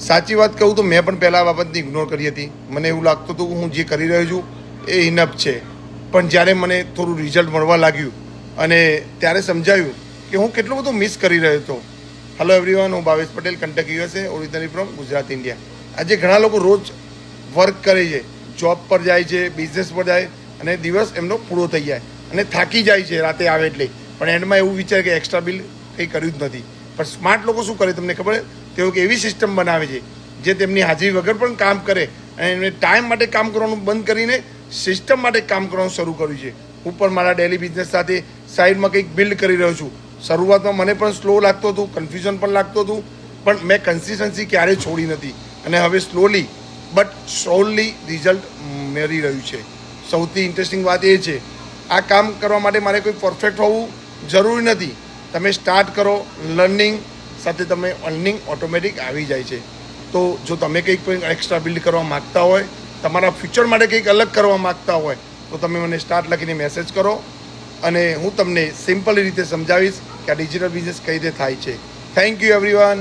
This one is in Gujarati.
સાચી વાત કહું તો મેં પણ પહેલાં આ બાબતને ઇગ્નોર કરી હતી. મને એવું લાગતું હતું કે હું જે કરી રહ્યો છું એ ઇનફ છે. પણ જ્યારે મને થોડું રિઝલ્ટ મળવા લાગ્યું અને ત્યારે સમજાયું કે હું કેટલું બધું મિસ કરી રહ્યો હતો. હેલો એવરીવન, હું Bhavesh Patel, Connecticut USA, originally from Gujarat, India. આજે ઘણા લોકો રોજ વર્ક કરે છે, જોબ પર જાય છે, બિઝનેસ પર જાય અને દિવસ એમનો પૂરો થઈ જાય અને થાકી જાય છે રાતે આવે એટલે. પણ એન્ડમાં એવું વિચારે કે એક્સ્ટ્રા બિલ કંઈ કર્યું જ નથી. પણ સ્માર્ટ લોકો શું કરે તમને ખબર? તેઓ એવી સિસ્ટમ બનાવે છે જે તેમની હાજરી વગર પણ કામ કરે અને એમને ટાઈમ માટે કામ કરવાનું બંધ કરીને સિસ્ટમ માટે કામ કરવાનું શરૂ કર્યું છે. હું પણ મારા ડેલી બિઝનેસ સાથે સાઈડમાં કંઈક બિલ્ડ કરી રહ્યો છું. શરૂઆતમાં મને પણ સ્લો લાગતું હતું, કન્ફ્યુઝન પણ લાગતું હતું, પણ મેં કન્સિસ્ટન્સી ક્યારેય છોડી નથી અને હવે સ્લોલી બટ શ્યોરલી રિઝલ્ટ મળી રહ્યું છે. સૌથી ઇન્ટરેસ્ટિંગ વાત એ છે, આ કામ કરવા માટે મારે કોઈ પરફેક્ટ હોવું જરૂરી નથી. તમે સ્ટાર્ટ કરો, લર્નિંગ સાથે તમે અર્નિંગ ઓટોમેટિક આવી જાય છે. તો જો તમે કંઈક પણ એક્સ્ટ્રા બિલ્ડ કરવા માગતા હોય, તમારા ફ્યુચર માટે કંઈક અલગ કરવા માગતા હોય તો તમે મને સ્ટાર્ટ લખીને મેસેજ કરો અને હું તમને સિમ્પલ રીતે સમજાવીશ કે આ ડિજિટલ બિઝનેસ કઈ રીતે થાય છે. Thank you everyone.